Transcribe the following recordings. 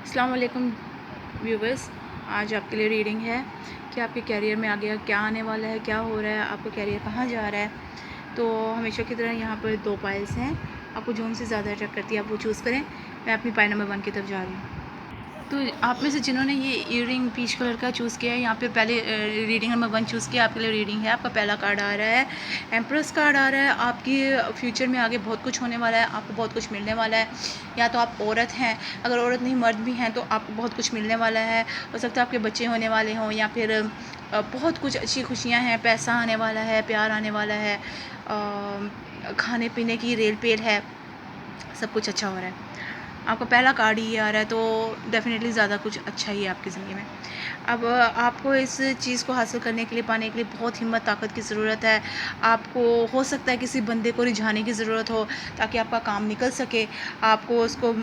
अस्सलाम वालेकुम व्यूवर्स। आज आपके लिए रीडिंग है कि आपके कैरियर में आगे क्या आने वाला है, क्या हो रहा है, आपका कैरियर कहाँ जा रहा है। तो हमेशा की तरह यहाँ पर 2 पाइल्स हैं। आपको जो उनसे ज़्यादा अट्रैक्ट करती है आप वो चूज़ करें। मैं अपनी पाइल नंबर 1 की तरफ जा रही हूँ। तो आप में से जिन्होंने ये ईयरिंग पीच कलर का चूज़ किया है, यहाँ पे पहले रीडिंग नंबर 1 चूज़ किया, आपके लिए रीडिंग है। आपका पहला कार्ड आ रहा है एम्प्रेस कार्ड आ रहा है। आपकी फ्यूचर में आगे बहुत कुछ होने वाला है, आपको बहुत कुछ मिलने वाला है। या तो आप औरत हैं, अगर औरत नहीं मर्द भी हैं तो आपको बहुत कुछ मिलने वाला है। हो सकता है आपके बच्चे होने वाले हों, या फिर बहुत कुछ अच्छी खुशियाँ हैं, पैसा आने वाला है, प्यार आने वाला है, खाने पीने की रेल पेल है, सब कुछ अच्छा हो रहा है। आपका पहला कार्ड ही आ रहा है तो डेफिनेटली ज़्यादा कुछ अच्छा ही है आपकी ज़िंदगी में। अब आपको इस चीज़ को हासिल करने के लिए, पाने के लिए बहुत हिम्मत ताकत की ज़रूरत है। आपको हो सकता है किसी बंदे को रिझाने की ज़रूरत हो ताकि आपका काम निकल सके। आपको उसको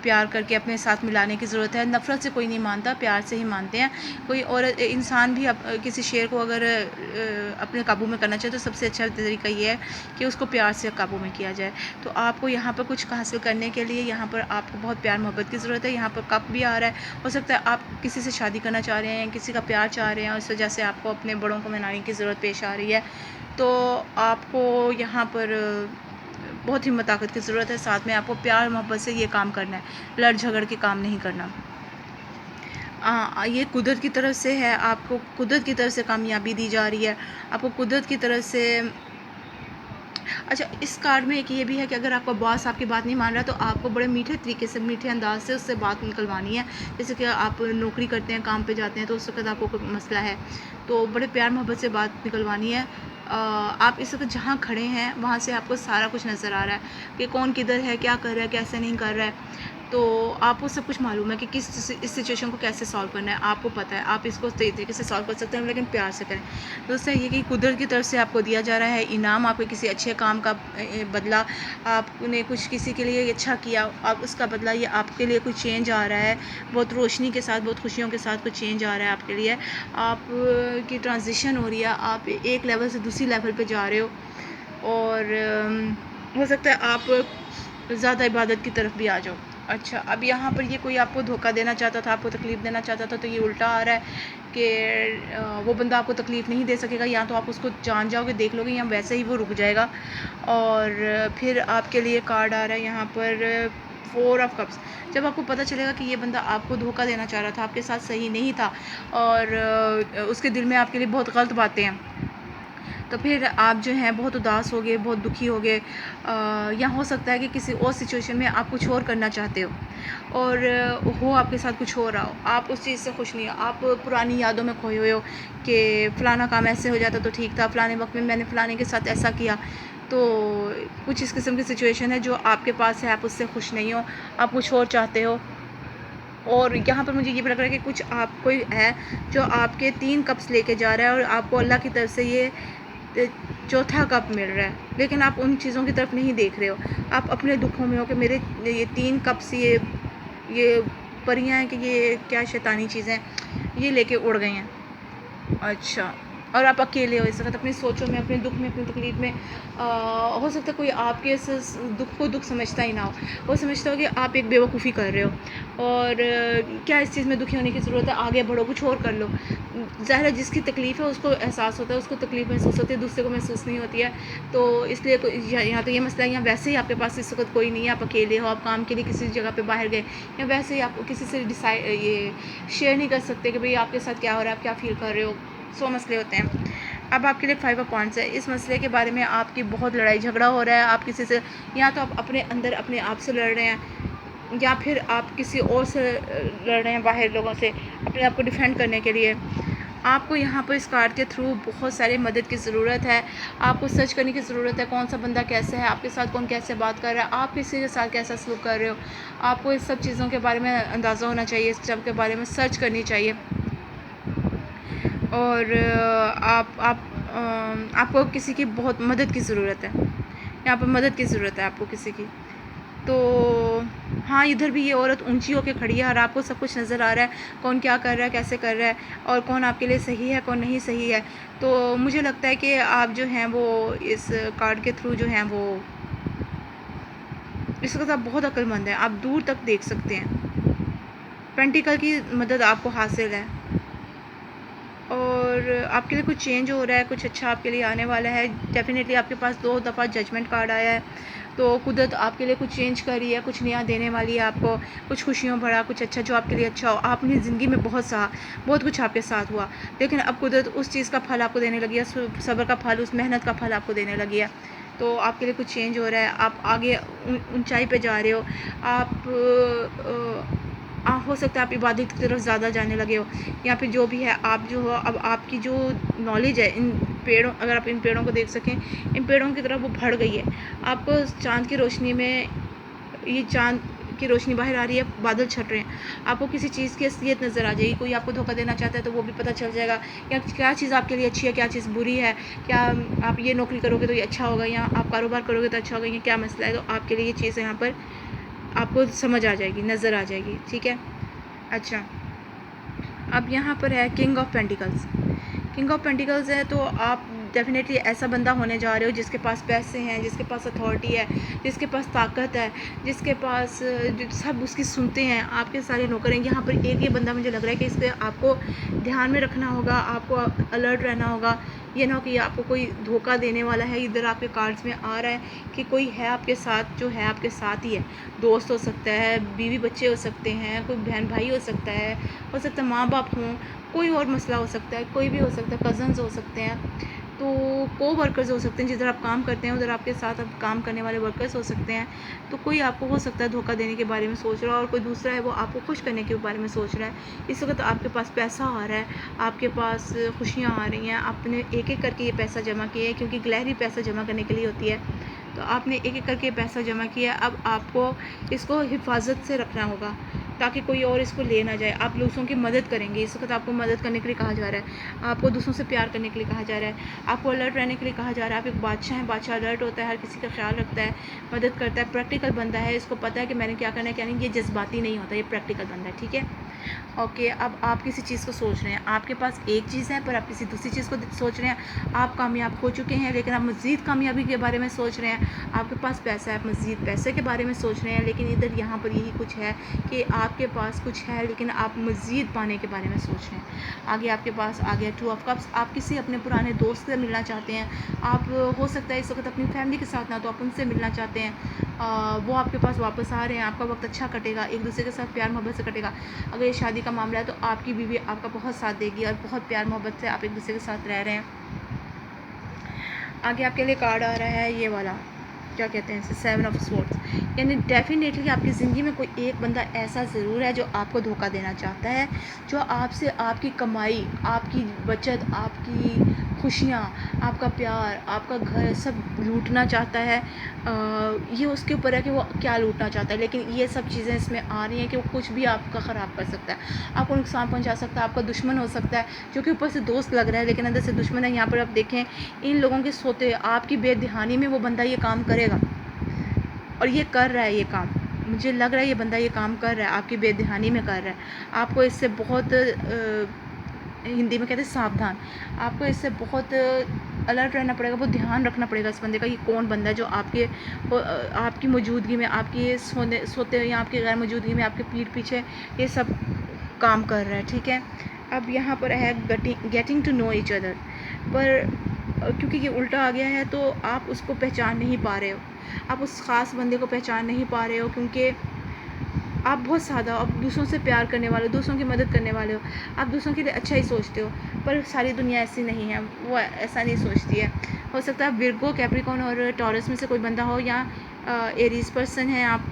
प्यार करके अपने साथ मिलाने की ज़रूरत है। नफ़रत से कोई नहीं मानता, प्यार से ही मानते हैं। कोई और इंसान भी किसी शेर को अगर अपने काबू में करना चाहे तो सबसे अच्छा तरीका ये है कि उसको प्यार से काबू में किया जाए। तो आपको यहाँ पर कुछ हासिल करने के लिए यहाँ पर आपको बहुत प्यार मोहब्बत की ज़रूरत है। यहाँ पर कप भी आ रहा है। हो सकता है आप किसी से शादी करना चाह रहे हैं या किसी का प्यार चाह रहे हैं और इस वजह से आपको अपने बड़ों को मनाने की ज़रूरत पेश आ रही है। तो आपको यहाँ पर बहुत हिम्मत ताकत की ज़रूरत है। साथ में आपको प्यार मोहब्बत से ये काम करना है, लड़ झगड़ के काम नहीं करना। ये कुदरत की तरफ से है। आपको कुदरत की तरफ से कामयाबी दी जा रही है। आपको कुदरत की तरफ से अच्छा, इस कार्ड में एक ये भी है कि अगर आपका बॉस आपकी बात नहीं मान रहा तो आपको बड़े मीठे तरीके से, मीठे अंदाज से उससे बात निकलवानी है। जैसे कि आप नौकरी करते हैं, काम पे जाते हैं तो उस वक्त आपको कोई मसला है तो बड़े प्यार मोहब्बत से बात निकलवानी है। आप इस वक्त जहाँ खड़े हैं वहाँ से आपको सारा कुछ नज़र आ रहा है कि कौन किधर है, क्या कर रहा है, कैसे नहीं कर रहा है। तो आपको सब कुछ मालूम है कि इस सिचुएशन को कैसे सॉल्व करना है। आपको पता है आप इसको सही तरीके से सॉल्व कर सकते हैं, लेकिन प्यार से करें। दोस्तों, ये कि कुदरत की तरफ से आपको दिया जा रहा है इनाम, आपके किसी अच्छे काम का बदला। आपने कुछ किसी के लिए अच्छा किया, आप उसका बदला, ये आपके लिए कुछ चेंज आ रहा है। बहुत रोशनी के साथ, बहुत खुशियों के साथ कुछ चेंज आ रहा है आपके लिए। आप की ट्रांजिशन हो रही है, आप एक लेवल से दूसरी लेवल पे जा रहे हो। और हो सकता है आप ज़्यादा इबादत की तरफ भी आ जाओ। अच्छा, अब यहाँ पर ये कोई आपको धोखा देना चाहता था, आपको तकलीफ़ देना चाहता था, तो ये उल्टा आ रहा है कि वो बंदा आपको तकलीफ़ नहीं दे सकेगा। या तो आप उसको जान जाओगे, देख लोगे, या वैसे ही वो रुक जाएगा। और फिर आपके लिए कार्ड आ रहा है यहाँ पर 4 ऑफ कप्स। जब आपको पता चलेगा कि ये बंदा आपको धोखा देना चाह रहा था, आपके साथ सही नहीं था और उसके दिल में आपके लिए बहुत गलत बातें हैं, तो फिर आप जो हैं बहुत उदास हो गए, बहुत दुखी हो गए। या हो सकता है कि किसी और सिचुएशन में आप कुछ और करना चाहते हो और हो आपके साथ कुछ हो रहा हो, आप उस चीज़ से खुश नहीं हो, आप पुरानी यादों में खोए हुए हो कि फ़लाना काम ऐसे हो जाता तो ठीक था, फ़लाने वक्त में मैंने फ़लाने के साथ ऐसा किया। तो कुछ इस किस्म की सिचुएशन है जो आपके पास है, आप उससे खुश नहीं हो, आप कुछ और चाहते हो। और यहाँ पर मुझे ये भी लग रहा है कि कुछ आप कोई है जो आपके 3 कप्स लेके जा रहा है और आपको अल्लाह की तरफ से ये चौथा कप मिल रहा है, लेकिन आप उन चीज़ों की तरफ नहीं देख रहे हो। आप अपने दुखों में हो कि मेरे ये 3 कप्स, ये परियां हैं कि ये क्या शैतानी चीज़ें ये लेके उड़ गई हैं। अच्छा, और आप अकेले हो इस वक़्त अपनी सोचों में, अपने दुःख में, अपनी तकलीफ़ में। हो सकता है कोई आपके इस दुःख को दुःख समझता ही ना हो। वो समझता हो कि आप एक बेवकूफ़ी कर रहे हो और क्या इस चीज़ में दुखी होने की ज़रूरत है, आगे बढ़ो, कुछ और कर लो। ज़ाहिर है जिसकी तकलीफ़ है उसको एहसास होता है, उसको तकलीफ़ महसूस होती है, दूसरे को महसूस नहीं होती है। तो इसलिए यहाँ तो ये मसला है, यहाँ वैसे ही आपके पास इस वक़्त कोई नहीं है, आप अकेले हो, आप काम के लिए किसी जगह पे बाहर गए, या वैसे ही आप किसी से ये शेयर नहीं कर सकते कि भई आपके साथ क्या हो रहा है, आप क्या फ़ील कर रहे हो। 100 मसले होते हैं। अब आपके लिए 5 ऑफ वांड्स है। इस मसले के बारे में आपकी बहुत लड़ाई झगड़ा हो रहा है, आप किसी से, या तो आप अपने अंदर अपने आप से लड़ रहे हैं, या फिर आप किसी और से लड़ रहे हैं, बाहर लोगों से, अपने आप को डिफेंड करने के लिए। आपको यहाँ पर इस कार्ड के थ्रू बहुत सारे मदद की ज़रूरत है। आपको सर्च करने की ज़रूरत है कौन सा बंदा कैसा है, आपके साथ कौन कैसे बात कर रहा है, आप किसी के साथ कैसा सलूक कर रहे हो। आपको इस सब चीज़ों के बारे में अंदाज़ा होना चाहिए, इस सब के बारे में सर्च करनी चाहिए। और आपको किसी की बहुत मदद की ज़रूरत है, यहाँ पर मदद की ज़रूरत है आपको किसी की। तो हाँ, इधर भी ये औरत ऊंची होकर खड़ी है और आपको सब कुछ नज़र आ रहा है, कौन क्या कर रहा है, कैसे कर रहा है, और कौन आपके लिए सही है, कौन नहीं सही है। तो मुझे लगता है कि आप जो हैं वो इस कार्ड के थ्रू जो हैं वो इस वक्त आप बहुत अक्लमंद हैं, आप दूर तक देख सकते हैं। पेंटिकल की मदद आपको हासिल है और आपके लिए कुछ चेंज हो रहा है, कुछ अच्छा आपके लिए आने वाला है। डेफिनेटली आपके पास 2 दफ़ा जजमेंट कार्ड आया है, तो कुदरत आपके लिए कुछ चेंज कर रही है, कुछ नया देने वाली है आपको, कुछ खुशियों भरा, कुछ अच्छा जो आपके लिए अच्छा हो। आपने ज़िंदगी में बहुत कुछ आपके साथ हुआ, लेकिन अब कुदरत उस चीज़ का फल आपको देने लगी है, सब्र का फल, उस मेहनत का फल आपको देने लगी है। तो आपके लिए कुछ चेंज हो रहा है, आप आगे ऊंचाई पे जा रहे हो। आप हो सकता है आप इबादत की तरफ ज़्यादा जाने लगे हो, या फिर जो भी है आप जो हो, अब आपकी जो नॉलेज है इन पेड़ों, अगर आप इन पेड़ों को देख सकें, इन पेड़ों की तरफ वो बढ़ गई है। आपको चाँद की रोशनी में, ये चाँद की रोशनी बाहर आ रही है, बादल छट रहे हैं, आपको किसी चीज़ की असलियत नज़र आ जाएगी। कोई आपको धोखा देना चाहता है तो वो भी पता चल जाएगा, या क्या चीज़ आपके लिए अच्छी है, क्या चीज़ बुरी है, क्या आप ये नौकरी करोगे तो ये अच्छा होगा, या आप कारोबार करोगे तो अच्छा होगा, या क्या मसला है। तो आपके लिए ये चीज़ यहाँ पर आपको समझ आ जाएगी, नज़र आ जाएगी, ठीक है। अच्छा, अब यहाँ पर है king of pentacles. King of pentacles है तो आप डेफिनेटली ऐसा बंदा होने जा रहे हो जिसके पास पैसे हैं, जिसके पास अथॉरिटी है, जिसके पास ताकत है, जिसके पास सब उसकी सुनते हैं, आपके सारे नौकर हैं। यहाँ पर एक ये बंदा मुझे लग रहा है कि इससे आपको ध्यान में रखना होगा, आपको अलर्ट रहना होगा। ये ना हो कि आपको कोई धोखा देने वाला है। इधर आपके कार्ड्स में आ रहा है कि कोई है आपके साथ, जो है आपके साथ ही है। दोस्त हो सकता है, बीवी बच्चे हो सकते हैं, कोई बहन भाई हो सकता है माँ बाप हों, कोई और मसला हो सकता है, कोई भी हो सकता है, कज़न्स हो सकते हैं, तो वर्कर्स हो सकते हैं, जिधर आप काम करते हैं उधर आपके साथ अब काम करने वाले वर्कर्स हो सकते हैं। तो कोई आपको हो सकता है धोखा देने के बारे में सोच रहा है, और कोई दूसरा है वो आपको खुश करने के बारे में सोच रहा है। इस वक्त आपके पास पैसा आ रहा है, आपके पास खुशियाँ आ रही हैं, आपने एक एक करके ये पैसा जमा किया है, क्योंकि गिलहरी पैसा जमा करने के लिए होती है। तो आपने एक एक करके पैसा जमा किया, अब आपको इसको हिफाजत से रखना होगा ताकि कोई और इसको ले ना जाए। आप दूसरों की मदद करेंगे, इस वक्त आपको मदद करने के लिए कहा जा रहा है, आपको दूसरों से प्यार करने के लिए कहा जा रहा है, आपको अलर्ट रहने के लिए कहा जा रहा है। आप एक बादशाह हैं, बादशाह अलर्ट होता है, हर किसी का ख्याल रखता है, मदद करता है, प्रैक्टिकल बंदा है, इसको पता है कि मैंने क्या करना है क्या नहीं। ये जज्बाती नहीं होता, ये प्रैक्टिकल बंदा है, ठीक है। ओके, अब आप किसी चीज़ को सोच रहे हैं, आपके पास एक चीज़ है पर आप किसी दूसरी चीज़ को सोच रहे हैं। आप कामयाब हो चुके हैं लेकिन आप मज़ीद कामयाबी के बारे में सोच रहे हैं। आपके पास पैसा है, आप मज़ीद पैसे के बारे में सोच रहे हैं, लेकिन इधर यहाँ पर यही कुछ है कि आपके पास कुछ है लेकिन आप मज़ीद पाने के बारे में सोच रहे हैं। आगे आपके पास आ गया 2 ऑफ कप्स। आप किसी अपने पुराने दोस्त से मिलना चाहते हैं। आप हो सकता है इस वक्त अपनी फैमिली के साथ ना, तो आप उनसे मिलना चाहते हैं। वो आपके पास वापस आ रहे हैं, आपका वक्त अच्छा कटेगा, एक दूसरे के साथ प्यार मोहब्बत से कटेगा। अगर ये शादी का मामला है तो आपकी बीवी आपका बहुत साथ देगी और बहुत प्यार मोहब्बत से आप एक दूसरे के साथ रह रहे हैं। आगे आपके लिए कार्ड आ रहा है ये वाला, क्या कहते हैं इसे, 7 ऑफ स्वॉर्ड्स। यानी डेफिनेटली आपकी ज़िंदगी में कोई एक बंदा ऐसा ज़रूर है जो आपको धोखा देना चाहता है, जो आपसे आपकी कमाई, आपकी बचत, आपकी खुशियाँ, आपका प्यार, आपका घर सब लूटना चाहता है। ये उसके ऊपर है कि वो क्या लूटना चाहता है, लेकिन ये सब चीज़ें इसमें आ रही हैं कि वो कुछ भी आपका ख़राब कर सकता है, आपको नुकसान पहुंचा सकता है, आपका दुश्मन हो सकता है, जो कि ऊपर से दोस्त लग रहा है लेकिन अंदर से दुश्मन है। यहाँ पर आप देखें, इन लोगों के सोते आपकी बेध्यानी में वो बंदा ये काम करेगा, और ये कर रहा है ये काम। मुझे लग रहा है ये बंदा ये काम कर रहा है, आपकी बेध्यानी में कर रहा है। आपको इससे बहुत हिंदी में कहते हैं सावधान, आपको इससे बहुत अलर्ट रहना पड़ेगा, बहुत ध्यान रखना पड़ेगा इस बंदे का। ये कौन बंदा है जो आपकी मौजूदगी में, आपकी सोते या आपकी गैर मौजूदगी में आपके पीठ पीछे ये सब काम कर रहा है, ठीक है। अब यहाँ पर है getting to know each other, पर क्योंकि ये उल्टा आ गया है तो आप उसको पहचान नहीं पा रहे हो, आप उस ख़ास बंदे को पहचान नहीं पा रहे हो, क्योंकि आप बहुत सादा, आप दूसरों से प्यार करने वाले हो, दूसरों की मदद करने वाले हो, आप दूसरों के लिए अच्छा ही सोचते हो। पर सारी दुनिया ऐसी नहीं है, वो ऐसा नहीं सोचती है। हो सकता है विर्गो, कैप्रिकॉर्न और टॉरस में से कोई बंदा हो, या एरीज पर्सन है आप।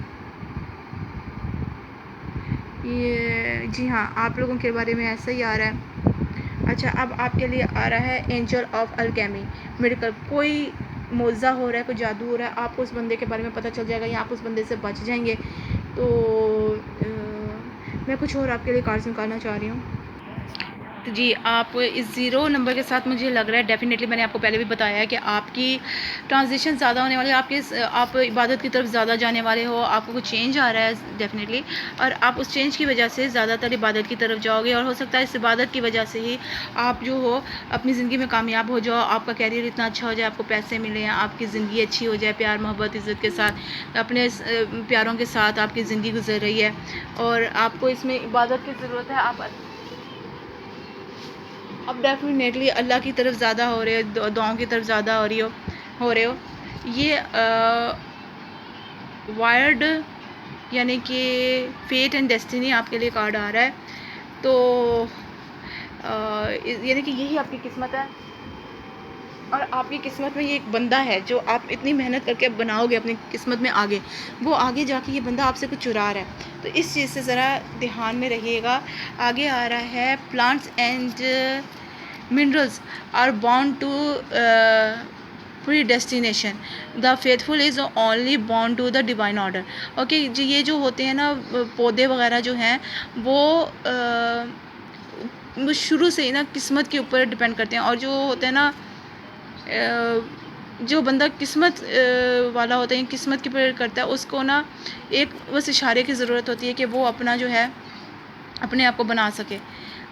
ये जी हाँ, आप लोगों के बारे में ऐसा ही आ रहा है। अच्छा, अब आपके लिए आ रहा है एंजल ऑफ अल्केमी, मेडिकल। कोई मोज़ा हो रहा है, कोई जादू हो रहा है, आपको उस बंदे के बारे में पता चल जाएगा या आप उस बंदे से बच जाएंगे। तो मैं कुछ और आपके लिए कार्ड्स निकालना चाह रही हूँ। तो जी आप इस ज़ीरो नंबर के साथ मुझे लग रहा है डेफ़िनेटली, मैंने आपको पहले भी बताया है कि आपकी ट्रांजिशन ज़्यादा होने वाली है, आप इबादत की तरफ ज़्यादा जाने वाले हो, आपको कुछ चेंज आ रहा है डेफ़िनेटली, और आप उस चेंज की वजह से ज़्यादातर इबादत की तरफ जाओगे, और हो सकता है इस इबादत की वजह से ही आप जो हो अपनी ज़िंदगी में कामयाब हो जाओ, आपका कैरियर इतना अच्छा हो जाए, आपको पैसे मिले, आपकी ज़िंदगी अच्छी हो जाए, प्यार मोहब्बत इज़्ज़त के साथ अपने प्यारों के साथ आपकी ज़िंदगी गुजर रही है, और आपको इसमें इबादत की ज़रूरत है। आप अब डेफिनेटली अल्लाह की तरफ ज़्यादा हो रहे हो, दुआओं की तरफ ज़्यादा हो रहे हो। ये वायर्ड यानी कि फेट एंड डेस्टिनी आपके लिए कार्ड आ रहा है। तो यानी कि यही आपकी किस्मत है, और आपकी किस्मत में ये एक बंदा है जो आप इतनी मेहनत करके बनाओगे अपनी किस्मत में आगे, वो आगे जाके ये बंदा आपसे कुछ चुरा रहा है। तो इस चीज़ से ज़रा ध्यान में रहिएगा। आगे आ रहा है plants and minerals are born to predestination, the faithful is only born to the divine order। Okay जी, ये जो होते हैं ना पौधे वगैरह जो हैं वो शुरू से ही ना किस्मत के ऊपर डिपेंड करते हैं, और जो होते हैं ना जो बंदा किस्मत वाला होता है, किस्मत के ऊपर करता है, उसको ना एक बस इशारे की ज़रूरत होती है कि वो अपना जो है अपने आप को बना सके,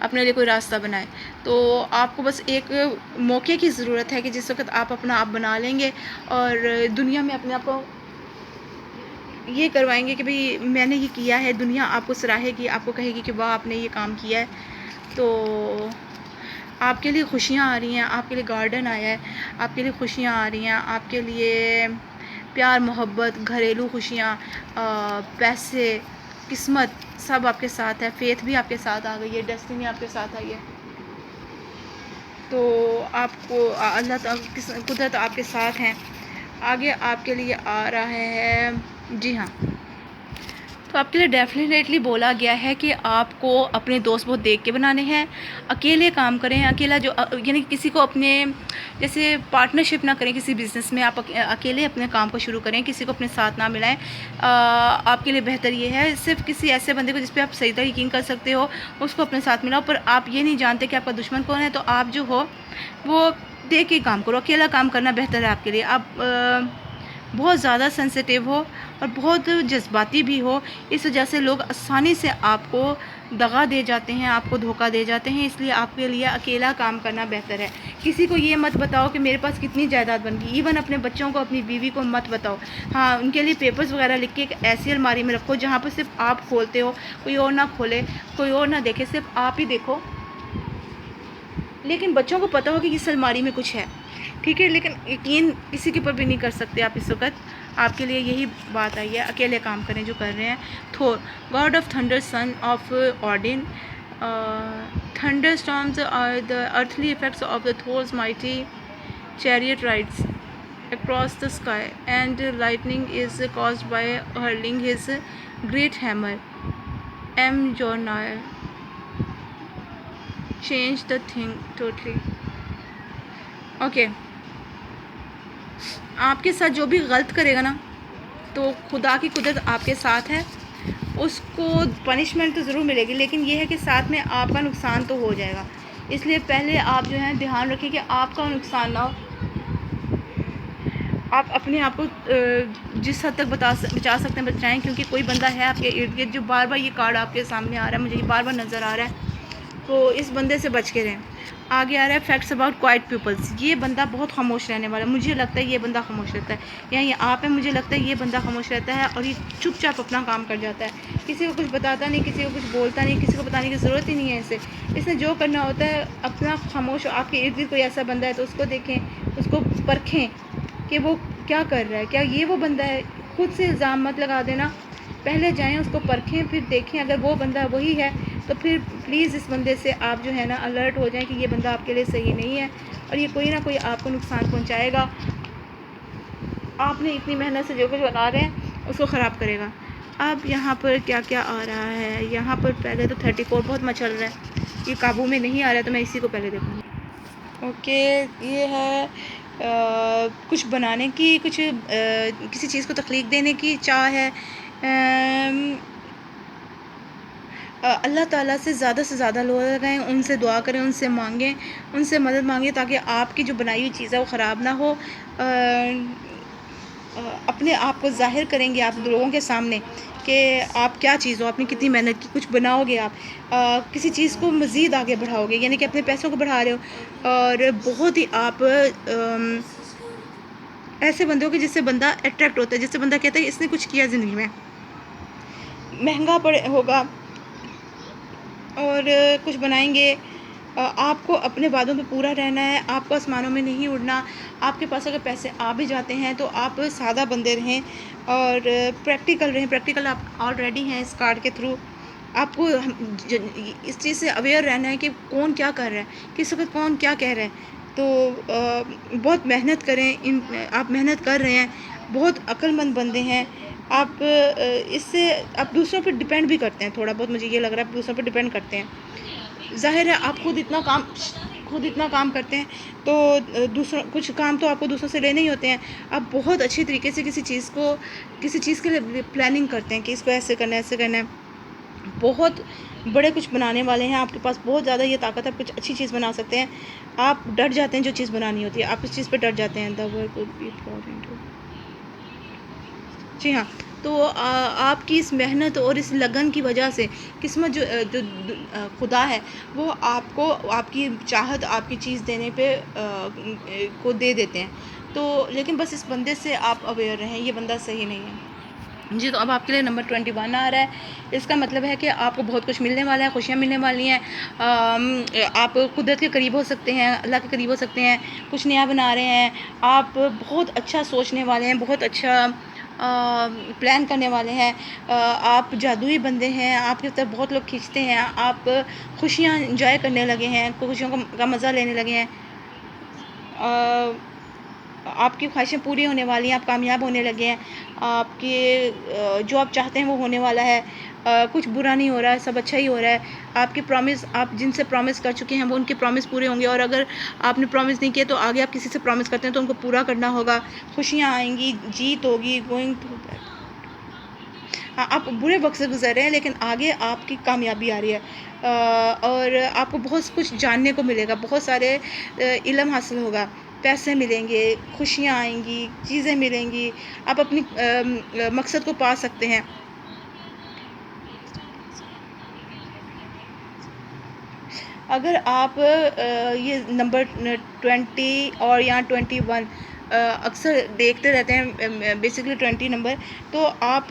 अपने लिए कोई रास्ता बनाए। तो आपको बस एक मौके की ज़रूरत है कि जिस वक्त आप अपना आप बना लेंगे और दुनिया में अपने आप को ये करवाएंगे कि भाई मैंने ये किया है, दुनिया आपको सराहेगी, आपको कहेगी कि वाह आपने ये काम किया है। तो आपके लिए खुशियाँ आ रही हैं, आपके लिए गार्डन आया है, आपके लिए खुशियाँ आ रही हैं, आपके लिए प्यार मोहब्बत, घरेलू खुशियाँ, पैसे, किस्मत सब आपके साथ है, फेथ भी आपके साथ आ गई है, डेस्टिनी आपके साथ आई है। तो आपको अल्लाह कुदरत आपके साथ हैं। आगे आपके लिए आ रहा है, जी हाँ, तो आपके लिए डेफिनेटली बोला गया है कि आपको अपने दोस्त बहुत देख के बनाने हैं, अकेले काम करें, अकेला जो यानी किसी को अपने जैसे पार्टनरशिप ना करें किसी बिज़नेस में, आप अकेले अपने काम को शुरू करें, किसी को अपने साथ ना मिलाएं। आपके लिए बेहतर ये है सिर्फ किसी ऐसे बंदे को जिस पे आप सही तरह यकीन कर सकते हो उसको अपने साथ मिलाओ, पर आप ये नहीं जानते कि आपका दुश्मन कौन है, तो आप जो हो वो देख के काम करो, अकेला काम करना बेहतर है आपके लिए। आप बहुत ज़्यादा सेंसिटिव हो और बहुत जज्बाती भी हो, इस वजह से लोग आसानी से आपको दगा दे जाते हैं, आपको धोखा दे जाते हैं, इसलिए आपके लिए अकेला काम करना बेहतर है। किसी को ये मत बताओ कि मेरे पास कितनी जायदाद बन गई, इवन अपने बच्चों को, अपनी बीवी को मत बताओ। हाँ, उनके लिए पेपर्स वगैरह लिख के एक ऐसी अलमारी में रखो जहाँ पर सिर्फ आप खोलते हो, कोई और ना खोले, कोई और ना देखे, सिर्फ आप ही देखो, लेकिन बच्चों को पता हो कि इस अलमारी में कुछ है, ठीक है। लेकिन यकीन किसी के ऊपर भी नहीं कर सकते आप इस वक्त। आपके लिए यही बात आई है, अकेले काम करें जो कर रहे हैं। Thor, god of thunder, son of Odin, thunderstorms are the earthly effects of the Thor's mighty chariot rides across the sky, and lightning is caused by hurling his great hammer. Mjolnir change the thing totally. Okay, आपके साथ जो भी गलत करेगा ना, तो खुदा की कुदरत आपके साथ है, उसको पनिशमेंट तो ज़रूर मिलेगी, लेकिन ये है कि साथ में आपका नुकसान तो हो जाएगा। इसलिए पहले आप जो है ध्यान रखिए कि आपका नुकसान ना हो। आप अपने आप को जिस हद तक बचा सकते हैं बचाएं, क्योंकि कोई बंदा है आपके इर्द गिर्द जो बार बार, ये कार्ड आपके सामने आ रहा है, मुझे ये बार बार नज़र आ रहा है, तो इस बंदे से बच के रहें। आगे आ रहा है फैक्ट्स अबाउट क्वाइट पीपल्स, ये बंदा बहुत खामोश रहने वाला है, मुझे लगता है ये बंदा खामोश रहता है, या ये आप है, मुझे लगता है ये बंदा खामोश रहता है और ये चुपचाप अपना काम कर जाता है, किसी को कुछ बताता नहीं, किसी को कुछ बोलता नहीं, किसी को बताने की ज़रूरत ही नहीं है इसे। इसने जो करना होता है अपना खामोश। आपके इर्द गिर्द कोई ऐसा बंदा है तो उसको देखें, उसको परखें कि वो क्या कर रहा है, क्या ये वो बंदा है। खुद से इल्ज़ाम मत लगा देना, पहले जाएं उसको परखें, फिर देखें अगर वो बंदा वही है तो फिर प्लीज़ इस बंदे से आप जो है ना अलर्ट हो जाएं कि ये बंदा आपके लिए सही नहीं है और ये कोई ना कोई आपको नुकसान पहुंचाएगा। आपने इतनी मेहनत से जो कुछ बना रहे हैं उसको ख़राब करेगा। अब यहाँ पर क्या क्या आ रहा है, यहाँ पर पहले तो 34 बहुत मचल रहा है, ये काबू में नहीं आ रहा है, तो मैं इसी को पहले देखूँगी। ओके, ये है कुछ बनाने की, कुछ किसी चीज़ को तख्लीक देने की चाह है। अल्लाह ताला से ज़्यादा लोहा लगाएँ, उनसे दुआ करें, उनसे माँगें, उनसे मदद माँगें ताकि आपकी जो बनाई हुई चीज़ है वो ख़राब ना हो। अपने आप को ज़ाहिर करेंगे आप लोगों के सामने कि आप क्या चीज़ हो, आपने कितनी मेहनत की, कुछ बनाओगे आप। किसी चीज़ को मज़ीद आगे बढ़ाओगे, यानी कि अपने पैसों को बढ़ा रहे हो और बहुत ही आप ऐसे बंदे हो कि जिससे बंदा अट्रैक्ट होता है, जिससे बंदा कहता है इसने कुछ किया ज़िंदगी में। महँगा पड़े होगा और कुछ बनाएँगे। आपको अपने वादों पे पूरा रहना है, आपको आसमानों में नहीं उड़ना। आपके पास अगर पैसे आ भी जाते हैं तो आप सादा बंदे रहें और प्रैक्टिकल रहें। प्रैक्टिकल आप ऑलरेडी हैं इस कार्ड के थ्रू। आपको इस चीज़ से अवेयर रहना है कि कौन क्या कर रहा है, किस वक़्त कौन क्या कह रहा है। तो बहुत मेहनत करें, आप मेहनत कर रहे हैं, बहुत अक्लमंद बंदे हैं। आप इससे आप दूसरों पे डिपेंड भी करते हैं थोड़ा बहुत, मुझे ये लग रहा है आप दूसरों पे डिपेंड करते हैं। ज़ाहिर है आप खुद इतना काम करते हैं तो दूसरों कुछ काम तो आपको दूसरों से लेने ही होते हैं। आप बहुत अच्छी तरीके से किसी चीज़ के लिए प्लानिंग करते हैं कि इसको ऐसे करना है, ऐसे करना है। बहुत बड़े कुछ बनाने वाले हैं, आपके पास बहुत ज़्यादा ये ताकत है, आप कुछ अच्छी चीज़ बना सकते हैं। आप डर जाते हैं जो चीज़ बनानी होती है, आप इस चीज़ पे डर जाते हैं। The work would be important. जी हाँ, तो आपकी इस मेहनत और इस लगन की वजह से किस्मत खुदा है वो आपको आपकी चाहत, आपकी चीज़ देने पे को दे देते हैं। तो लेकिन बस इस बंदे से आप अवेयर रहें, ये बंदा सही नहीं है। जी, तो अब आपके लिए नंबर 21 आ रहा है। इसका मतलब है कि आपको बहुत कुछ मिलने वाला है, खुशियाँ मिलने वाली हैं। आप कुदरत के करीब हो सकते हैं, अल्लाह के करीब हो सकते हैं, कुछ नया बना रहे हैं। आप बहुत अच्छा सोचने वाले हैं, बहुत अच्छा प्लान करने वाले हैं। आप जादुई बंदे हैं, आपकी तरफ बहुत लोग खींचते हैं। आप खुशियाँ एंजॉय करने लगे हैं, खुशियों का मज़ा लेने लगे हैं। आपकी ख्वाहिशें पूरी होने वाली हैं, आप कामयाब होने लगे हैं। आपके जो आप चाहते हैं वो होने वाला है। कुछ बुरा नहीं हो रहा है, सब अच्छा ही हो रहा है। आपके प्रॉमिस, आप जिनसे प्रॉमिस कर चुके हैं वो उनके प्रॉमिस पूरे होंगे और अगर आपने प्रॉमिस नहीं किए तो आगे आप किसी से प्रॉमिस करते हैं तो उनको पूरा करना होगा। खुशियाँ आएँगी, जीत होगी, गोइंग थ्रू दैट। हाँ, आप बुरे वक़्त से गुज़र रहे हैं लेकिन आगे आपकी कामयाबी आ रही है। और आपको बहुत कुछ जानने को मिलेगा, बहुत सारे इल्म हासिल होगा, पैसे मिलेंगे, खुशियाँ आएँगी, चीज़ें मिलेंगी, आप अपनी मकसद को पा सकते हैं। अगर आप ये नंबर 20 और या 21 अक्सर देखते रहते हैं, बेसिकली 20 नंबर, तो आप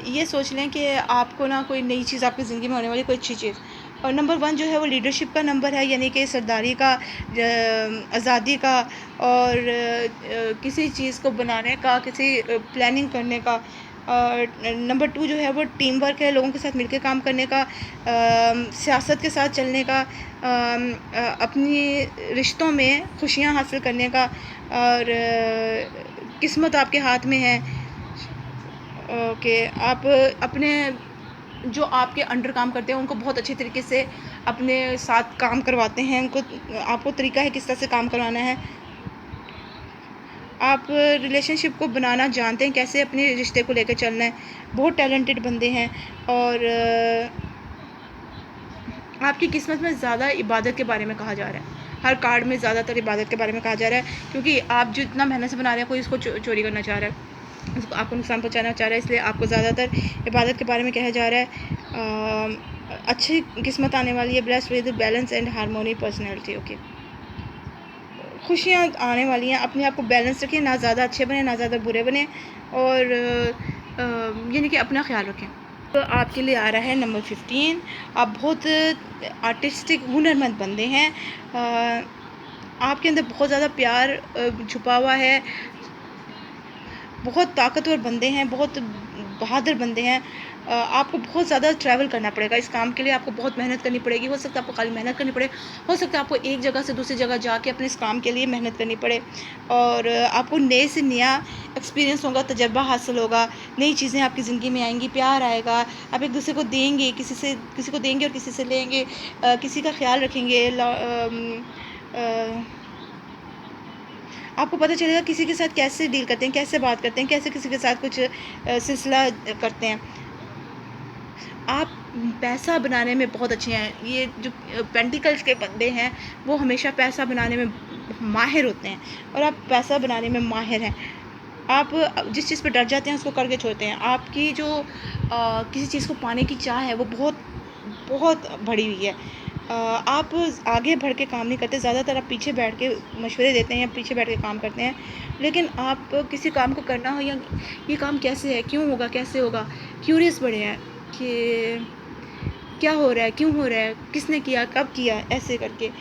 ये सोच लें कि आपको ना कोई नई चीज़ आपकी ज़िंदगी में होने वाली, कोई अच्छी चीज़। और नंबर 1 जो है वो लीडरशिप का नंबर है, यानी कि सरदारी का, आज़ादी का और किसी चीज़ को बनाने का, किसी प्लानिंग करने का। और नंबर 2 जो है वो टीम वर्क है, लोगों के साथ मिलकर काम करने का, सियासत के साथ चलने का, अपनी रिश्तों में खुशियाँ हासिल करने का और किस्मत आपके हाथ में है। ओके, आप अपने जो आपके अंडर काम करते हैं उनको बहुत अच्छे तरीके से अपने साथ काम करवाते हैं, उनको आपको तरीका है किस तरह से काम करवाना है। आप रिलेशनशिप को बनाना जानते हैं, कैसे अपने रिश्ते को लेकर चलना है। बहुत टैलेंटेड बंदे हैं और आपकी किस्मत में ज़्यादा इबादत के बारे में कहा जा रहा है। हर कार्ड में ज़्यादातर इबादत के बारे में कहा जा रहा है क्योंकि आप जितना मेहनत से बना रहे हैं कोई इसको चोरी करना चाह रहा है, उसको आपको नुकसान पहुंचाना चाह रहा है, इसलिए आपको ज़्यादातर इबादत के बारे में कहा जा रहा है। अच्छी किस्मत आने वाली है, blessed with balance and harmony personality. Okay, खुशियाँ आने वाली हैं, अपने आप को बैलेंस रखें, ना ज़्यादा अच्छे बने ना ज़्यादा बुरे बने और यानी कि अपना ख्याल रखें। तो आपके लिए आ रहा है नंबर 15। आप बहुत आर्टिस्टिक हुनरमंद बंदे हैं। आपके अंदर बहुत ज़्यादा प्यार छुपा हुआ है, बहुत ताकतवर बंदे हैं, बहुत बहादुर बंदे हैं। आपको बहुत ज़्यादा ट्रैवल करना पड़ेगा, इस काम के लिए आपको बहुत मेहनत करनी पड़ेगी। हो सकता है आपको खाली मेहनत करनी पड़े, हो सकता है आपको एक जगह से दूसरी जगह जाके अपने इस काम के लिए मेहनत करनी पड़े और आपको नए से नया एक्सपीरियंस होगा, तजर्बा हासिल होगा, नई चीज़ें आपकी ज़िंदगी में आएंगी, प्यार आएगा, आप एक दूसरे को देंगे, किसी को देंगे और किसी से लेंगे, किसी का ख्याल रखेंगे। आपको पता चलेगा किसी के साथ कैसे डील करते हैं, कैसे बात करते हैं, कैसे किसी के साथ कुछ सिलसिला करते हैं। आप पैसा बनाने में बहुत अच्छे हैं। ये जो पेंटिकल्स के बंदे हैं वो हमेशा पैसा बनाने में माहिर होते हैं, और आप पैसा बनाने में माहिर हैं। आप जिस चीज़ पे डर जाते हैं उसको करके छोड़ते हैं। आपकी जो किसी चीज़ को पाने की चाह है वो बहुत बहुत बढ़ी हुई है। आप आगे बढ़ के काम नहीं करते, ज़्यादातर आप पीछे बैठ के मशवरे देते हैं या पीछे बैठ के काम करते हैं। लेकिन आप किसी काम को करना हो, या ये काम कैसे है, क्यों होगा, कैसे होगा, क्यूरियस बड़े हैं कि क्या हो रहा है, क्यों हो रहा है, किसने किया, कब किया, ऐसे करके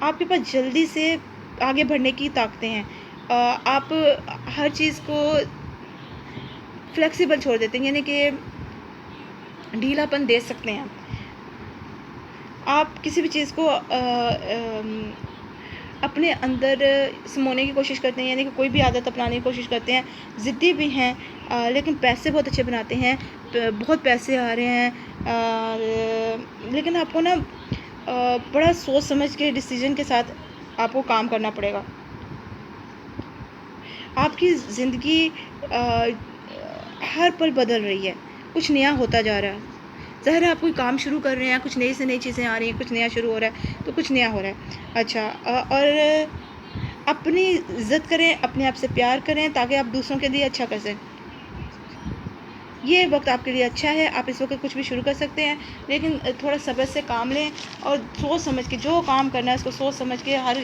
आपके पास जल्दी से आगे बढ़ने की ताकतें हैं। आप हर चीज़ को फ्लेक्सिबल छोड़ देते हैं, यानी कि ढीलापन दे सकते हैं। आप किसी भी चीज़ को अपने अंदर समोने की कोशिश करते हैं, यानी कि कोई भी आदत अपनाने की कोशिश करते हैं। ज़िद्दी भी हैं, लेकिन पैसे बहुत अच्छे बनाते हैं। बहुत पैसे आ रहे हैं, लेकिन आपको ना बड़ा सोच समझ के डिसीजन के साथ आपको काम करना पड़ेगा। आपकी ज़िंदगी हर पल बदल रही है, कुछ नया होता जा रहा है। ज़ाहिर है आप कोई काम शुरू कर रहे हैं, कुछ नई से नई चीज़ें आ रही हैं, कुछ नया शुरू हो रहा है, तो कुछ नया हो रहा है। अच्छा, और अपनी इज़्ज़त करें, अपने आप से प्यार करें ताकि आप दूसरों के लिए अच्छा कर सकें। ये वक्त आपके लिए अच्छा है, आप इस वक्त कुछ भी शुरू कर सकते हैं, लेकिन थोड़ा सब्र से काम लें और सोच समझ के जो काम करना है उसको सोच समझ के, हर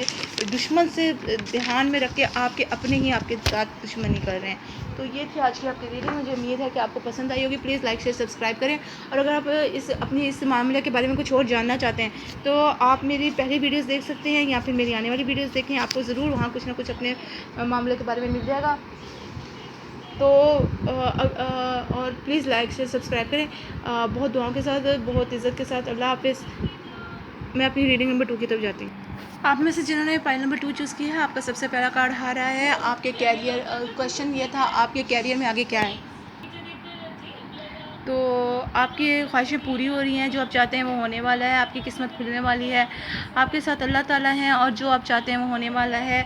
दुश्मन से ध्यान में रख के आपके अपने ही आपके साथ दुश्मनी कर रहे हैं। तो ये थी आज की आपकी वीडियो। मुझे उम्मीद है कि आपको पसंद आई होगी। प्लीज़ लाइक शेयर सब्सक्राइब करें, और अगर आप इस मामले के बारे में कुछ और जानना चाहते हैं तो आप मेरी पहली वीडियोस देख सकते हैं, या फिर मेरी आने वाली वीडियोस देखें। आपको ज़रूर वहाँ कुछ ना कुछ अपने मामले के बारे में मिल जाएगा। तो और प्लीज़ लाइक शेयर सब्सक्राइब करें, बहुत दुआओं के साथ, बहुत इज़्ज़त के साथ। अल्लाह हाफ़िज़। मैं अपनी रीडिंग नंबर 2 की तरफ जाती हूँ। आप में से जिन्होंने फाइल नंबर 2 चूज़ किया है, आपका सबसे पहला कार्ड हारा है। आपके कैरियर, क्वेश्चन ये था आपके कैरियर में आगे क्या है। तो आपकी ख्वाहिशें पूरी हो रही हैं, जो आप चाहते हैं वो होने वाला है, आपकी किस्मत खुलने वाली है, आपके साथ अल्लाह ताला हैं, और जो आप चाहते हैं वो होने वाला है।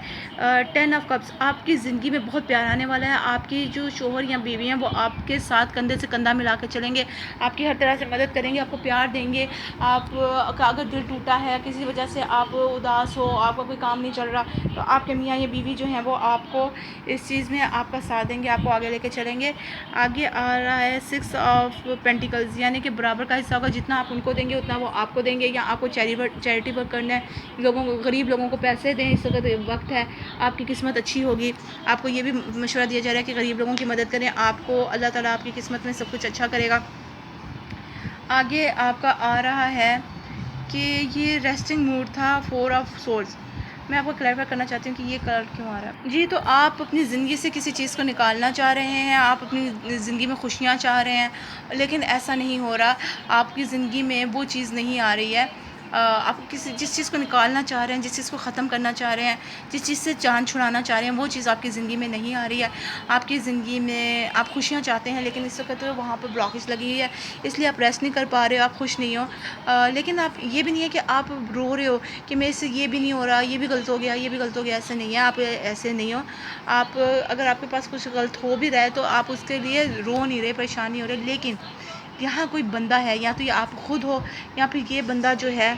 10 ऑफ कप्स, आपकी ज़िंदगी में बहुत प्यार आने वाला है। आपकी जो शोहर या बीवी हैं वो आपके साथ कंधे से कंधा मिला कर चलेंगे, आपकी हर तरह से मदद करेंगे, आपको प्यार देंगे। आप का अगर दिल टूटा है किसी वजह से, आप उदास हो, आपका कोई काम नहीं चल रहा, तो आपके मियाँ या बीवी जो हैं वो आपको इस चीज़ में आपका साथ देंगे, आपको आगे लेके चलेंगे। आगे आ रहा है 6 ऑफ पेंटिकल्स, यानी कि बराबर का हिस्सा होगा, जितना आप उनको देंगे उतना वो आपको देंगे, या आपको चैरिटी वर्क करना है, लोगों को, गरीब लोगों को पैसे दें। इस वक्त है, आपकी किस्मत अच्छी होगी। आपको ये भी मशवरा दिया जा रहा है कि गरीब लोगों की मदद करें, आपको अल्लाह ताला आपकी किस्मत में सब कुछ अच्छा करेगा। आगे आपका आ रहा है कि ये रेस्टिंग मूड था, 4 ऑफ सोर्ड्स। मैं आपको क्लैरिफाई करना चाहती हूँ कि ये कलर क्यों आ रहा है। जी, तो आप अपनी ज़िंदगी से किसी चीज़ को निकालना चाह रहे हैं, आप अपनी ज़िंदगी में खुशियाँ चाह रहे हैं, लेकिन ऐसा नहीं हो रहा। आपकी ज़िंदगी में वो चीज़ नहीं आ रही है। आप जिस चीज़ को निकालना चाह रहे हैं, जिस चीज़ को ख़त्म करना चाह रहे हैं, जिस चीज़ से जान छुड़ाना चाह रहे हैं, वो चीज़ आपकी ज़िंदगी में नहीं आ रही है। आपकी ज़िंदगी में आप खुशियाँ चाहते हैं, लेकिन इस वक्त वहाँ पर ब्लॉकेज लगी हुई है, इसलिए आप रेस्ट नहीं कर पा रहे हो, आप खुश नहीं हो। लेकिन आप ये भी नहीं है कि आप रो रहे हो कि मेरे से ये भी नहीं हो रहा, ये भी गलत हो गया, ये भी गलत हो गया, ऐसे नहीं है। आप ऐसे नहीं हो। आप अगर आपके पास कुछ गलत हो भी रहा है तो आप उसके लिए रो नहीं रहे, परेशान नहीं हो रहे। लेकिन यहाँ कोई बंदा है, या तो ये आप खुद हो, या फिर ये बंदा जो है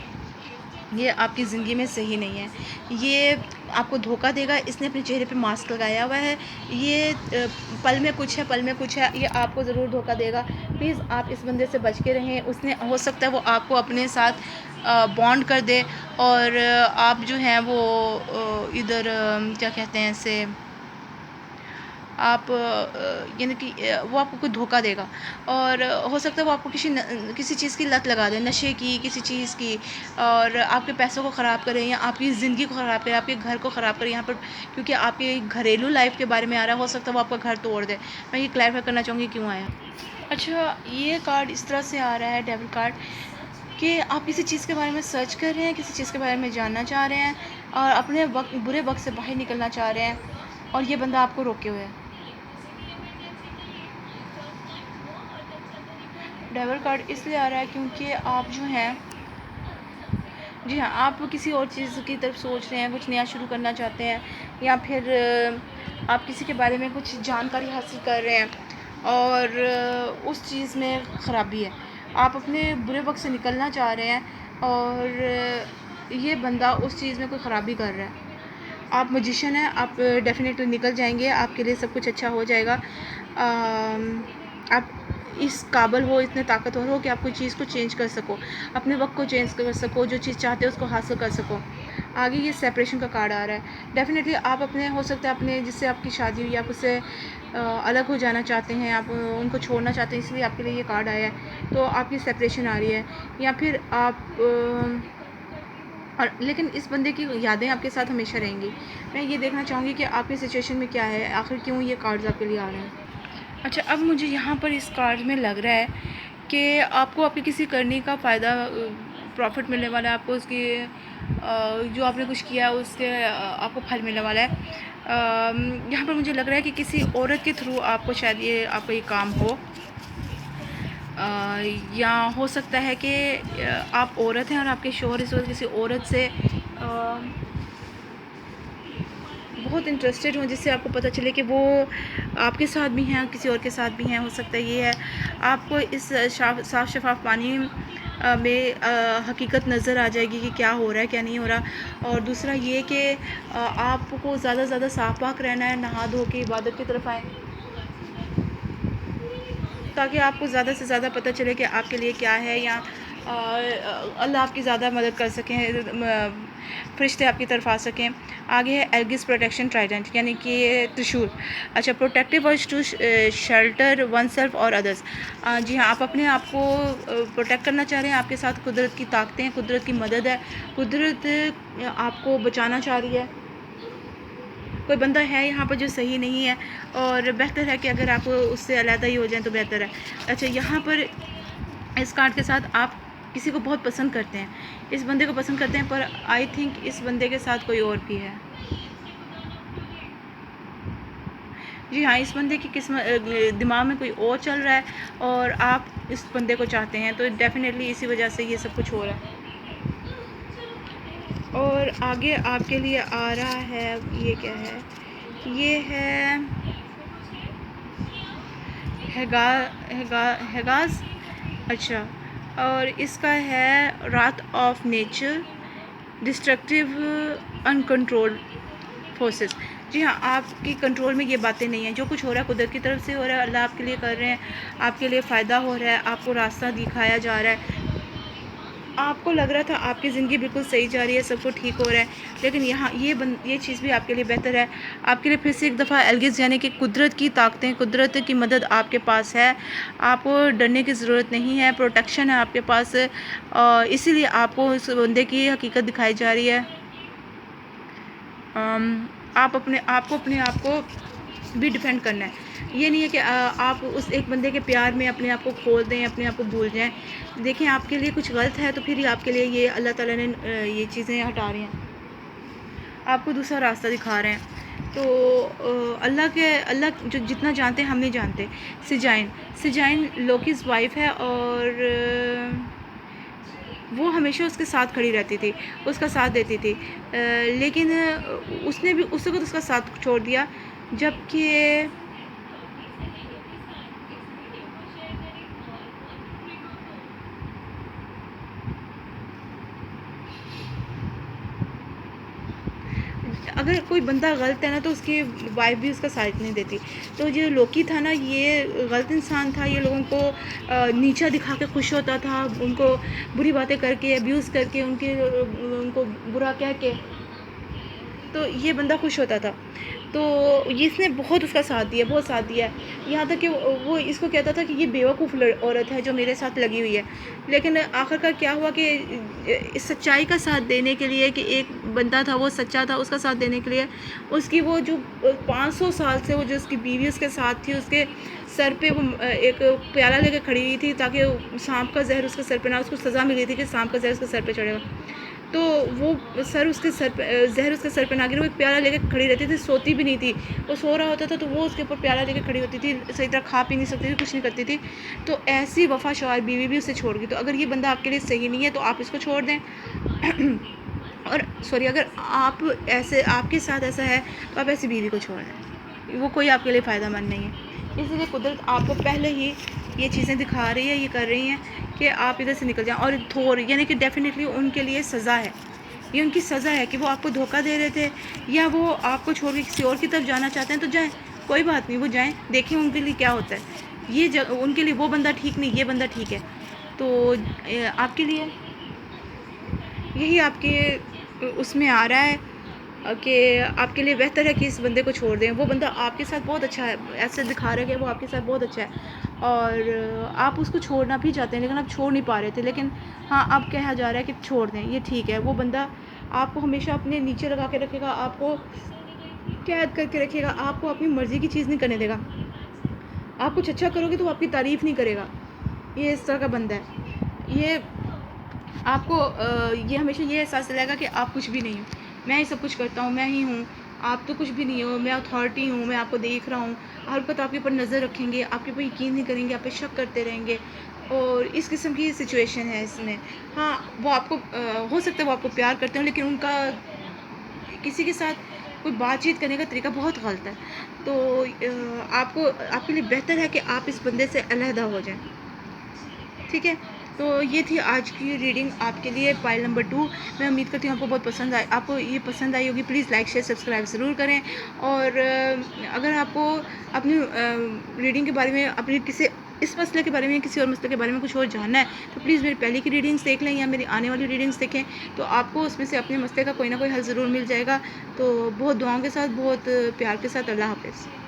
ये आपकी ज़िंदगी में सही नहीं है। ये आपको धोखा देगा। इसने अपने चेहरे पे मास्क लगाया हुआ है। ये पल में कुछ है, पल में कुछ है। ये आपको ज़रूर धोखा देगा। प्लीज़ आप इस बंदे से बच के रहें। उसने, हो सकता है वो आपको अपने साथ बॉन्ड कर दे, और आप जो हैं वो इधर क्या कहते हैं इसे, आप यानी कि वो आपको कोई धोखा देगा, और हो सकता है वो आपको किसी चीज़ की लत लगा दे, नशे की, किसी चीज़ की, और आपके पैसों को ख़राब करे, या आपकी ज़िंदगी को ख़राब करे, आपके घर को ख़राब करे। यहाँ पर क्योंकि आपके घरेलू लाइफ के बारे में आ रहा है, हो सकता है वो आपका घर तोड़ दे। मैं ये क्लैरिफाई करना चाहूँगी क्यों आया। अच्छा, ये कार्ड इस तरह से आ रहा है, डेविल कार्ड, कि आप किसी चीज़ के बारे में सर्च कर रहे हैं, किसी चीज़ के बारे में जानना चाह रहे हैं, और अपने बुरे वक्त से बाहर निकलना चाह रहे हैं, और ये बंदा आपको रोके हुए है। डेविल कार्ड इसलिए आ रहा है क्योंकि आप जो हैं, जी हाँ, आप किसी और चीज़ की तरफ सोच रहे हैं, कुछ नया शुरू करना चाहते हैं, या फिर आप किसी के बारे में कुछ जानकारी हासिल कर रहे हैं। और उस चीज़ में ख़राबी है। आप अपने बुरे वक्त से निकलना चाह रहे हैं और ये बंदा उस चीज़ में कोई ख़राबी कर रहा है। आप मैजिशियन हैं, आप डेफिनेटली निकल जाएंगे, आपके लिए सब कुछ अच्छा हो जाएगा। आप इस काबिल हो, इतने ताकतवर हो कि आप कोई चीज़ को चेंज कर सको, अपने वक्त को चेंज कर सको, जो चीज़ चाहते हो उसको हासिल कर सको। आगे ये सेपरेशन का कार्ड आ रहा है। डेफिनेटली आप अपने, हो सकता है अपने जिससे आपकी शादी हुई, आप उससे अलग हो जाना चाहते हैं, आप उनको छोड़ना चाहते हैं, इसलिए आपके लिए ये कार्ड आया है। तो आपकी सेपरेशन आ रही है, या फिर आप और लेकिन इस बंदे की यादें आपके साथ हमेशा रहेंगी। मैं ये देखना चाहूँगी कि आपकी सिचुएशन में क्या है, आखिर क्यों ये कार्ड्स आपके लिए आ रहे हैं। अच्छा, अब मुझे यहाँ पर इस कार्ड में लग रहा है कि आपको आपके किसी करने का फ़ायदा, प्रॉफिट मिलने वाला है, आपको उसकी जो आपने कुछ किया उसके आपको फल मिलने वाला है। यहाँ पर मुझे लग रहा है कि किसी औरत के थ्रू आपको शायद ये आपका ये काम हो, या हो सकता है कि आप औरत हैं और आपके शौहर इस वक्त किसी औरत से बहुत इंटरेस्टेड हों, जिससे आपको पता चले कि वो आपके साथ भी हैं, किसी और के साथ भी हैं। हो सकता है ये है, आपको इस साफ़ शफाफ पानी में हकीकत नज़र आ जाएगी कि क्या हो रहा है, क्या नहीं हो रहा। और दूसरा ये कि आपको ज़्यादा से ज़्यादा साफ पाक रहना है, नहा धो के इबादत की तरफ आएँ, ताकि आपको ज़्यादा से ज़्यादा पता चले कि आपके लिए क्या है, या अल्लाह आपकी ज़्यादा मदद कर सकें, फरिश्ते आपकी तरफ आ सकें। आगे है एल्गिस प्रोटेक्शन ट्राइडेंट, यानी कि त्रिशूल। अच्छा, protective words to shelter one self और अदर्स। जी हाँ, आप अपने आप को प्रोटेक्ट करना चाह रहे हैं, आपके साथ कुदरत की ताकतें हैं, कुदरत की मदद है, कुदरत आपको बचाना चाह रही है। कोई बंदा है यहाँ पर जो सही नहीं है, और बेहतर है कि अगर आप उससे अलहदा ही हो जाएं तो बेहतर है। अच्छा, यहाँ पर इस कार्ड के साथ आप किसी को बहुत पसंद करते हैं, इस बंदे को पसंद करते हैं, पर आई थिंक इस बंदे के साथ कोई और भी है। जी हाँ, इस बंदे की किस्मत, दिमाग में कोई और चल रहा है और आप इस बंदे को चाहते हैं, तो डेफिनेटली इसी वजह से ये सब कुछ हो रहा है। और आगे आपके लिए आ रहा है, ये क्या है, ये है हैगाज। अच्छा, और इसका है wrath of nature, destructive uncontrolled forces. जी हाँ, आपकी कंट्रोल में ये बातें नहीं हैं, जो कुछ हो रहा है कुदरत की तरफ से हो रहा है, अल्लाह आपके लिए कर रहे हैं, आपके लिए फ़ायदा हो रहा है, आपको रास्ता दिखाया जा रहा है। आपको लग रहा था आपकी ज़िंदगी बिल्कुल सही जा रही है, सब कुछ ठीक हो रहा है, लेकिन यहाँ ये चीज़ भी आपके लिए बेहतर है। आपके लिए फिर से एक दफ़ा एल्गिस, यानी कि कुदरत की ताकतें, कुदरत की मदद आपके पास है, आपको डरने की ज़रूरत नहीं है, प्रोटेक्शन है आपके पास, इसीलिए आपको उस बंदे की हकीकत दिखाई जा रही है। आप अपने आप को भी डिफेंड करना है। ये नहीं है कि आप उस एक बंदे के प्यार में अपने आप को खो दें, अपने आप को भूल जाएं। देखें, आपके लिए कुछ गलत है तो फिर ही आपके लिए ये अल्लाह ताला ने ये चीज़ें हटा रहे हैं, आपको दूसरा रास्ता दिखा रहे हैं। तो अल्लाह जो जितना जानते हैं हम नहीं जानते। सिजाइन लोकीज़ वाइफ है, और वो हमेशा उसके साथ खड़ी रहती थी, उसका साथ देती थी, लेकिन उसने भी उस वक्त उसका साथ छोड़ दिया, जबकि अगर कोई बंदा गलत है ना, तो उसकी वाइफ भी उसका साथ नहीं देती। तो जो लोकी था ना, ये गलत इंसान था, ये लोगों को नीचा दिखा के खुश होता था, उनको बुरी बातें करके, अब्यूज़ करके, उनको बुरा कह के, तो ये बंदा खुश होता था। तो इसने बहुत उसका साथ दिया, बहुत साथ दिया, यहाँ तक कि वो इसको कहता था कि ये बेवकूफ़ औरत है जो मेरे साथ लगी हुई है। लेकिन आखिरकार क्या हुआ कि सच्चाई का साथ देने के लिए, कि एक बंदा था वो सच्चा था, उसका साथ देने के लिए उसकी वो जो 500 साल से वो जो उसकी बीवी उसके साथ थी, उसके सर पे वो एक प्याला लेके खड़ी हुई थी, ताकि सांप का जहर उसके सर पे ना, उसको सज़ा मिली थी कि सांप का जहर उसके सर पे चढ़ेगा। तो वो सर उसके सर पे, जहर उसके सर पे ना गिरे, वो एक प्याला लेके खड़ी रहती थी, सोती भी नहीं थी। वो सो रहा होता था तो वो उसके ऊपर प्याला लेके खड़ी होती थी, सही तरह खा पी नहीं सकती थी, कुछ नहीं करती थी। तो ऐसी वफ़ा शौहर बीवी भी उसे छोड़ गई। तो अगर ये बंदा आपके लिए सही नहीं है तो आप इसको छोड़ दें। और सॉरी, अगर आपके साथ ऐसा है तो आप ऐसी बीवी को छोड़ दें, वो कोई आपके लिए फ़ायदेमंद नहीं है। इसीलिए कुदरत आपको पहले ही ये चीज़ें दिखा रही है, ये कर रही हैं कि आप इधर से निकल जाएं। और थोर यानी कि डेफिनेटली उनके लिए सज़ा है, ये उनकी सज़ा है कि वो आपको धोखा दे रहे थे या वो आपको छोड़ के किसी और की तरफ जाना चाहते हैं, तो जाएं, कोई बात नहीं, वो जाएं, देखें उनके लिए क्या होता है। ये उनके लिए वो बंदा ठीक नहीं, ये बंदा ठीक है। तो आपके लिए यही आपके उसमें आ रहा है कि आपके लिए बेहतर है कि इस बंदे को छोड़ दें। वो बंदा आपके साथ बहुत अच्छा है, ऐसे दिखा रहा है कि वो आपके साथ बहुत अच्छा है और आप उसको छोड़ना भी चाहते हैं लेकिन आप छोड़ नहीं पा रहे थे। लेकिन हाँ, अब कहा जा रहा है कि छोड़ दें, ये ठीक है। वो बंदा आपको हमेशा अपने नीचे लगा के रखेगा, आपको कैद करके रखेगा, आपको अपनी मर्ज़ी की चीज़ नहीं करने देगा। आप कुछ अच्छा करोगे तो वो आपकी तारीफ़ नहीं करेगा। ये इस तरह का बंदा है। ये आपको ये हमेशा ये एहसास दिलाएगा कि आप कुछ भी नहीं हो, मैं ही सब कुछ करता हूँ, मैं ही हूँ, आप तो कुछ भी नहीं हो, मैं अथॉरिटी हूँ, मैं आपको देख रहा हूँ। हर वक़्त आपके ऊपर नज़र रखेंगे, आपके ऊपर यकीन नहीं करेंगे, आप पे शक करते रहेंगे और इस किस्म की सिचुएशन है इसमें। हाँ, वो आपको हो सकता है वो आपको प्यार करते हों लेकिन उनका किसी के साथ कोई बातचीत करने का तरीका बहुत गलत है। तो आपको आपके लिए बेहतर है कि आप इस बंदे से अलहदा हो जाएँ। ठीक है? तो ये थी आज की रीडिंग आपके लिए, फाइल नंबर 2। मैं उम्मीद करती हूँ आपको ये पसंद आई होगी। प्लीज़ लाइक, शेयर, सब्सक्राइब ज़रूर करें। और अगर आपको अपनी रीडिंग के बारे में, अपने किसी इस मसले के बारे में, किसी और मसले के बारे में कुछ और जानना है, तो प्लीज़ मेरी पहले की रीडिंग्स देख लें या मेरी आने वाली रीडिंग्स देखें, तो आपको उसमें से अपने मसले का कोई ना कोई हल ज़रूर मिल जाएगा। तो बहुत दुआओं के साथ, बहुत प्यार के साथ, अल्लाह हाफ़िज़।